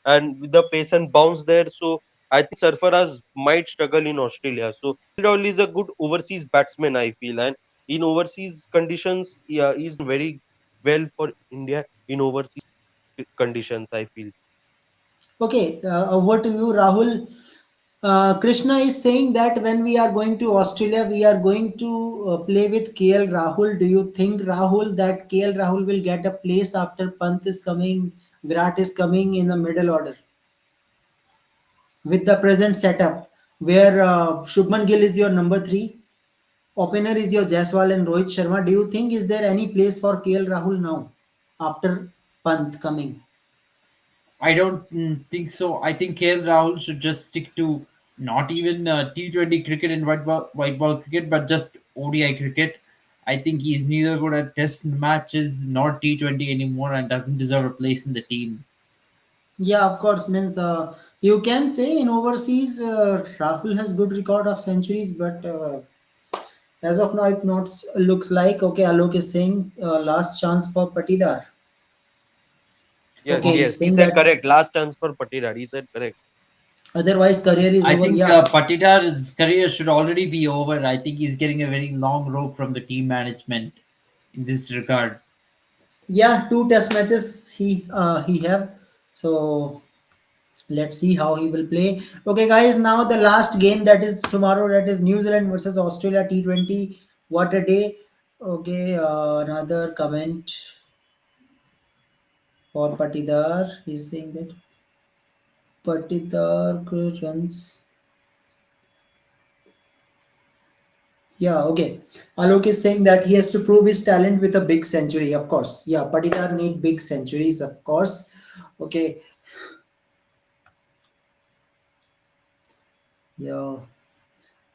And with the pace and bounce there, so I think Sarfaraz might struggle in Australia. So Rahul is a good overseas batsman, I feel, and in overseas conditions, yeah, he's done very well for India in overseas conditions, I feel. okay, over to you, Rahul. Krishna is saying that when we are going to Australia, we are going to play with KL Rahul. Do you think, Rahul, that KL Rahul will get a place after Pant is coming, Virat is coming in the middle order with the present setup, where Shubman Gill is your number three, opener is your Jaiswal and Rohit Sharma? Do you think is there any place for KL Rahul now after Pant coming? I don't think so. I think KL Rahul should just stick to not even T20 cricket and white ball cricket, but just ODI cricket. I think he's neither good at test matches nor T20 anymore and doesn't deserve a place in the team. Yeah, of course. Means you can say in overseas, Rahul has good record of centuries, but as of now, it not looks like. Okay, Alok is saying last chance for Patidar. Yes, Okay, Okay. yes, he's he saying said that correct. Last chance for Patidar. He said correct. otherwise career is I over. think Yeah, Patidar's career should already be over. I think he's getting a very long rope from the team management in this regard. yeah. Two test matches he have. So let's see how he will play. Okay, guys. Now the last game that is tomorrow. That is New Zealand versus Australia T20. What a day. Okay, another comment for Patidar. He's saying that Patidar runs. Yeah, okay. Alok is saying that he has to prove his talent with a big century, of course. Yeah, Patidar need big centuries, of course. Okay, yeah.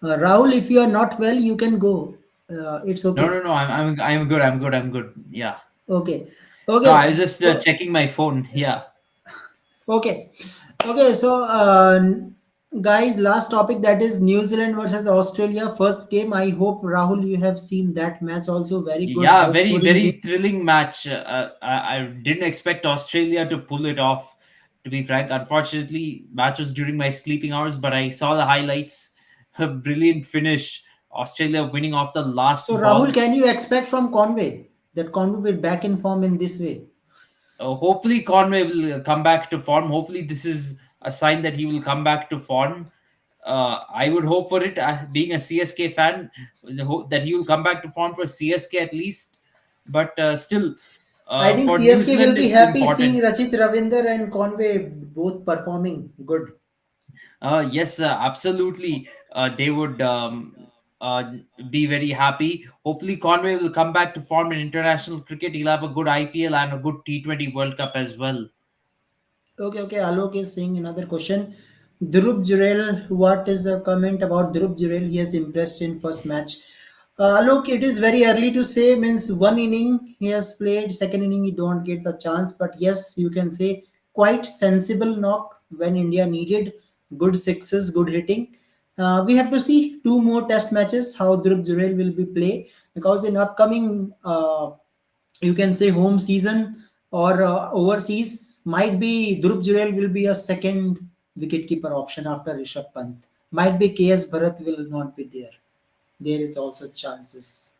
Rahul, if you are not well, you can go. It's No, okay. no, no. I'm good. I'm good. I'm good. Yeah. Okay, No, I okay. was just So checking my phone. Yeah. okay, okay. So, guys, last topic that is New Zealand versus Australia first game. I hope Rahul, you have seen that match also. Very good, Yeah, high very, scoring game. very thrilling match. I didn't expect Australia to pull it off, to be frank. Unfortunately, match was during my sleeping hours, but I saw the highlights. A brilliant finish. Australia winning off the So, last Rahul, ball. can you expect from Conway that Conway will back in form in this way? Hopefully, Conway will come back to form. Hopefully, this is a sign that he will come back to form. I would hope for it. Being a CSK fan, the hope that he will come back to form for CSK at least. But still, I think for New CSK will Zealand, be it's happy seeing important. Rachit Ravinder and Conway both performing good. Yes, absolutely. They would be very happy. Hopefully, Conway will come back to form in international cricket. He'll have a good IPL and a good T20 World Cup as well. Okay, okay. Alok is saying another question. Dhruv Jurel, what is the comment about Dhruv Jurel? He has impressed in first match. Alok, it is very early to say. Means one inning he has played, second inning he don't get the chance. But yes, you can say quite sensible knock when India needed good sixes, good hitting. We have to see two more test matches how Dhruv Jurel will be play because in upcoming you can say home season or overseas might be Dhruv Jurel will be a second wicketkeeper option after Rishabh Pant. Might be KS Bharat will not be there. There is also chances.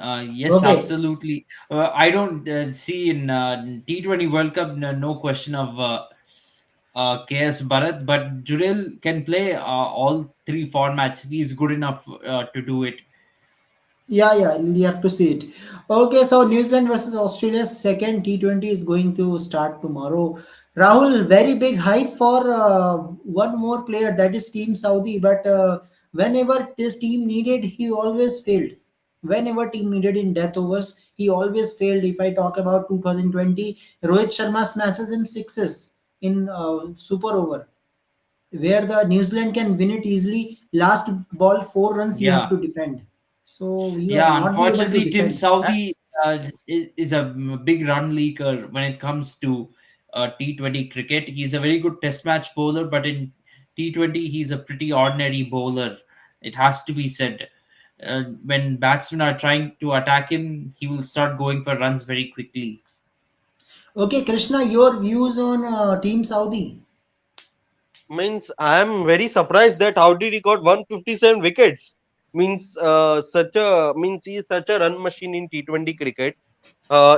Yes, Okay. absolutely. I don't see in T20 World Cup no question of KS Bharat, but Jurel can play all three formats. He's good enough to do it. Yeah, yeah, you have to see it. Okay, so New Zealand versus Australia's second T20 is going to start tomorrow. Rahul, very big hype for one more player, that is Team Saudi. But whenever this team needed, he always failed. Whenever team needed in death overs, he always failed. If I talk about 2020, Rohit Sharma smashes him sixes in super over, where the New Zealand can win it easily. Last ball, 4 runs you have Yeah, to defend. So you are yeah. not be able to Unfortunately, Tim defend. Saudi is a big run leaker when it comes to T20 cricket. He's a very good Test match bowler, but in T20 he's a pretty ordinary bowler. It has to be said. When batsmen are trying to attack him, he will start going for runs very quickly. Okay, Krishna, your views on Team Saudi? Means I am very surprised that how did he got 157 wickets? Means such a means he is such a run machine in T20 cricket.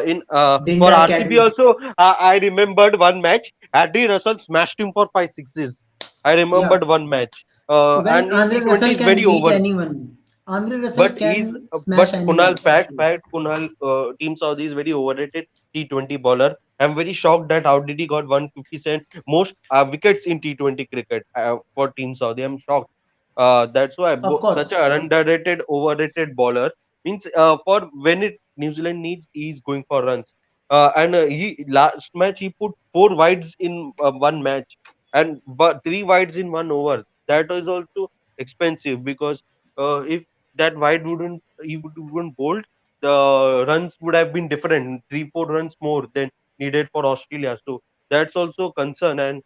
In For Dinda RCB Academy. also, I remembered one match. Adri Russell smashed him for 5 sixes. I Yeah, remembered one match. when And in Andre T20 Russell is very can beat over. anyone. Andre Russell But he's can smash but Kunal, anyone, fact actually. fact Kunal, Team Saudi is very overrated T20 bowler. I'm very shocked that how did he got 157 most wickets in T20 cricket for Team Saudi. I'm shocked. That's why Of such course. a underrated, overrated bowler means for when it New Zealand needs, he's going for runs. And he last match he put four wides in one match, and but three wides in one over. That is also expensive because if that wide wouldn't he wouldn't bolt, the runs would have been different, 3 4 runs more than needed for Australia. So that's also concern. And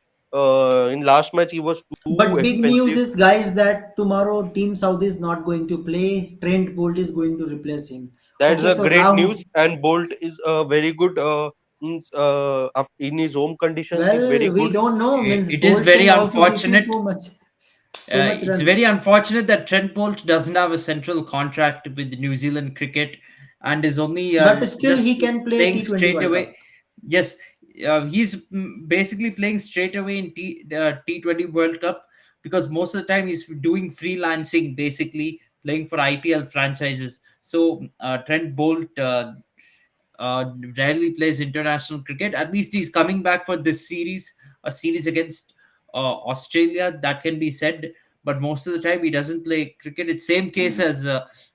in last match he was too But big expensive. news is, guys, that tomorrow Team Saudi is not going to play. Trent Bolt is going to replace him. That's Okay, a so great news. Rahul, And Bolt is a very good means in his home conditions is very well, we good. don't know. Means It is Bolt very can also hit you unfortunate. so much It's very runs. unfortunate that Trent Bolt doesn't have a central contract with New Zealand cricket and is only But still, just he can play playing T20 straight World away. Cup. Yes, he's basically playing straight away in T20 World Cup because most of the time he's doing freelancing, basically playing for IPL franchises. So Trent Bolt rarely plays international cricket. At least he's coming back for this series, a series against Australia. That can be said. But most of the time, he doesn't play cricket. It's same case as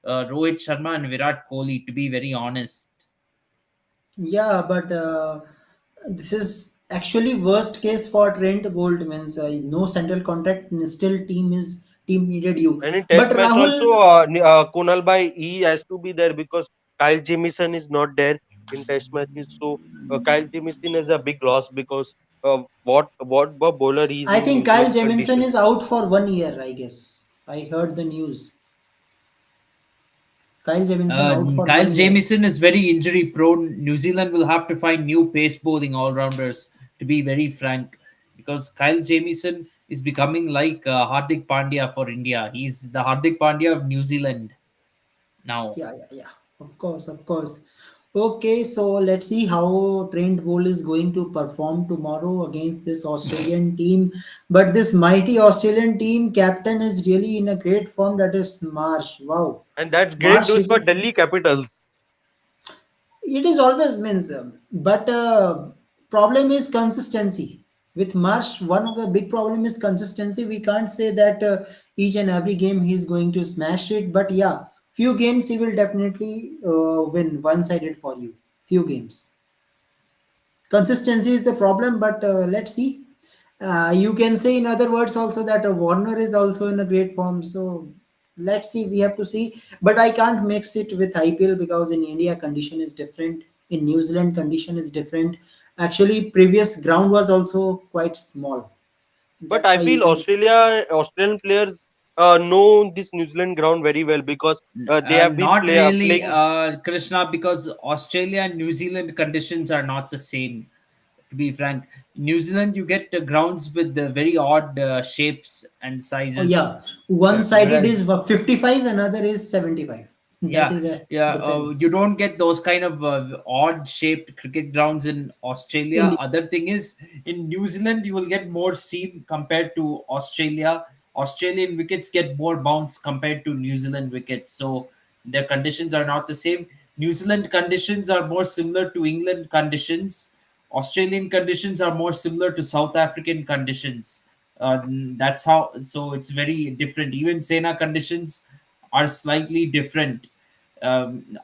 Rohit Sharma and Virat Kohli. To be very honest, Yeah, but this is actually worst case for Trent Bolt. Means no central contract, and still team needed you. And in But test match also, Rahul, Kunal Bhai, he has to be there because Kyle Jamieson is not there in test matches. So Kyle Jamieson is a big loss because what a bowler he is I in think New Kyle Zealand Jamieson conditions. is out for 1 year. I guess I heard the news. Kyle Jamieson out for Kyle 1 year. Jamieson is very injury prone. New Zealand will have to find new pace bowling all rounders. To be very frank, because Kyle Jamieson is becoming like Hardik Pandya for India. He's the Hardik Pandya of New Zealand now. Yeah, yeah, yeah. Of course, of course. Okay, so let's see how Trent Bolt is going to perform tomorrow against this Australian team. But this mighty Australian team captain is really in a great form. That is Marsh. Wow, And that's great Marsh news for hitting. Delhi Capitals. It is always means, but problem is consistency. With Marsh, one of the big problem is consistency. We can't say that each and every game he's going to smash it, but yeah, few games he will definitely win one-sided for you. Few games. Consistency is the problem, but let's see. You can say in other words also that Warner is also in a great form. So let's see. We have to see. But I can't mix it with IPL because in India condition is different. In New Zealand condition is different. Actually, previous ground was also quite small. But That's I why you feel can. Australian players know this New Zealand ground very well because they have been Not really, playing. Krishna, because Australia and New Zealand conditions are not the same. To be frank, New Zealand you get grounds with very odd shapes and Oh sizes, yeah, one sided whereas is 55, another is 75. That Yeah, is a yeah. difference. You don't get those kind of odd shaped cricket grounds in Australia. India. Other thing is, in New Zealand, you will get more seam compared to Australia. Australian wickets get more bounce compared to New Zealand wickets. So their conditions are not the same. New Zealand conditions are more similar to England conditions. Australian conditions are more similar to South African conditions. That's how. So it's very different. Even Sena conditions are slightly different.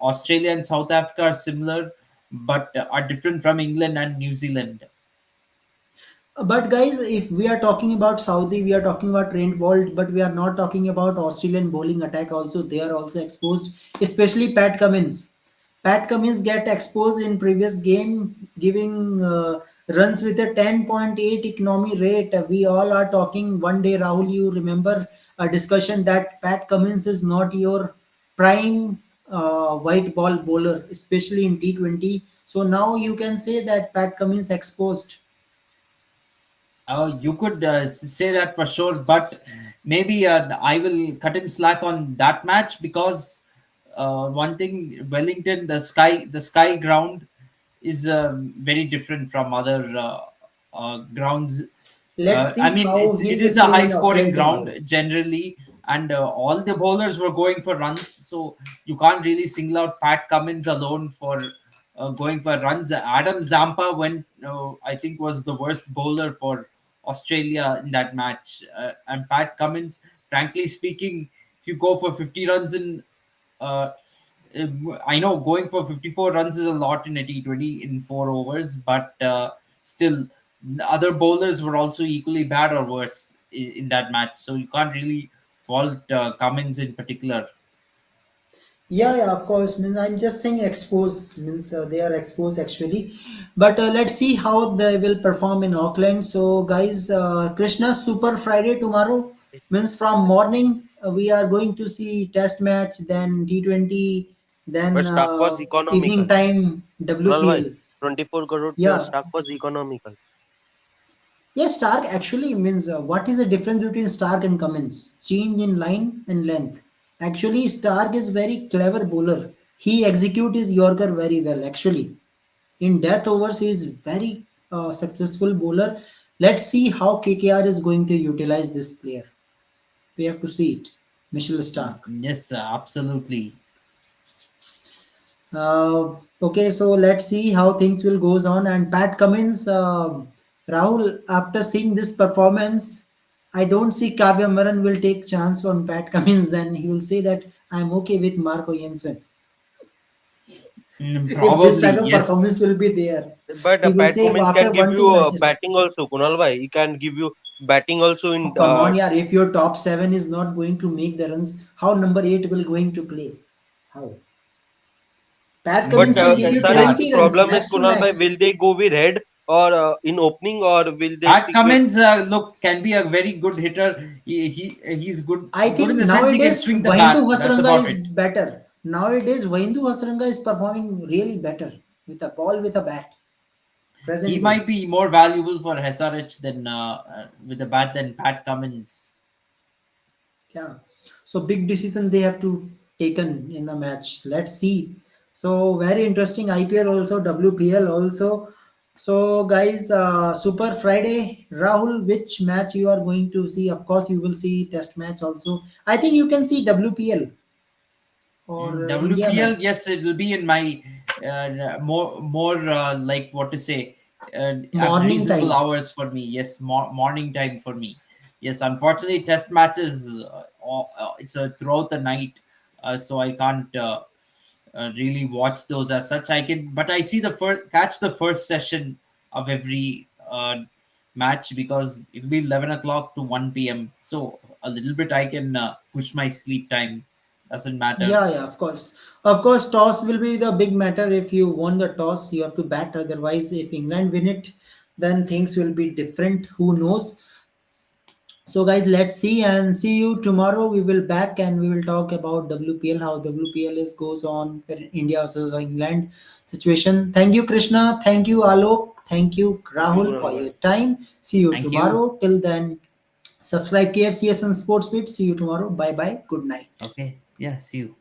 Australia and South Africa are similar, but are different from England and New Zealand. But guys, if we are talking about Saudi, we are talking about Trent Bolt, but we are not talking about Australian bowling attack. Also, they are also exposed, especially Pat Cummins. Pat Cummins get exposed in previous game, giving runs with a 10.8 economy rate. We all are talking one day, Rahul. You remember a discussion that Pat Cummins is not your prime white ball bowler, especially in T20. So now you can say that Pat Cummins exposed. You could say that for sure, but maybe I will cut him slack on that match because one thing, Wellington, the sky ground is very different from other grounds. Let's I see mean, how he it is will a play high in scoring Auckland ground tomorrow. generally, and all the bowlers were going for runs, so you can't really single out Pat Cummins alone for going for runs. Adam Zampa went, I think, was the worst bowler for Australia in that match, and Pat Cummins, frankly speaking, if you go for 50 runs in uh, I know going for 54 runs is a lot in a T20 in 4 overs, but still, other bowlers were also equally bad or worse in that match. So you can't really fault Cummins in particular. Yeah, yeah, of course. Means I'm just saying expose means they are exposed actually, but let's see how they will perform in Auckland. So, guys, Krishna Super Friday tomorrow means from morning we are going to see Test match, then T20, then But stock was evening economical. time Kunal bhai, WPL. 24 crore plus Yeah, stock was economical. yes, Stark actually means what is the difference between Stark and Cummins? Change in line and length. Actually, Stark is very clever bowler. He executes his Yorker very well. Actually, in death overs, he is very successful bowler. Let's see how KKR is going to utilize this player. We have to see it. Michelle Stark. Yes, absolutely. Okay, so let's see how things will goes on. And Pat Cummins, Rahul, after seeing this performance, I don't see Kavya Maran will take chance on Pat Cummins. Then he will say that I'm okay with Marco Jensen. If this Probably, type of yes. performance will be there, But he will Pat say Cummins after can give one two you matches. batting also, Kunal bhai. He can give you batting also Oh in. come on, yaar! If your top seven is not going to make the runs, how number eight will going to play? How? Pat But Cummins can give you Yeah, SRH's 20 runs problem is, max to Kunal bhai, max. will they go with red or in opening, or will they Pat stick with? Cummins, look, can be a very good hitter. He's good, I good in think the sense he can nowadays swing the Vahindu bat. That's Hasranga about is it. better. Nowadays Vahindu Hasranga is performing really better with a ball with a bat. He Present day. might be more valuable for SRH than with a bat than Pat Cummins. Yeah. So big decision they have to taken in the match. Let's see. So very interesting IPL also WPL also. So guys, Super Friday, Rahul, which match you are going to see? Of course, you will see Test match also. I think you can see WPL or India WPL, match yes, it will be in my more like what to say, at morning reasonable time. hours for me. Yes, morning time for me. Yes, unfortunately, test matches it's throughout the night, so I can't really watch those as such. I can, but I see the first catch the first session of every match because it'll be 11 o'clock to 1 p.m. So a little bit I can push my sleep time. Doesn't matter. Yeah, yeah, of course. Of course, toss will be the big matter. If you won the toss, you have to bat. Otherwise, if England win it, then things will be different. Who knows? So, guys, let's see and see you tomorrow. We will back and we will talk about WPL, how WPL is goes on for India versus England situation. Thank you, Krishna. Thank you, Alok. Thank you, Thank you, Rahul, Kunal for bhai. your time. See you Thank you. tomorrow. Till then, subscribe KFCS and Sports Beat. See you tomorrow. Bye bye. Good night. Okay. Yeah. See you.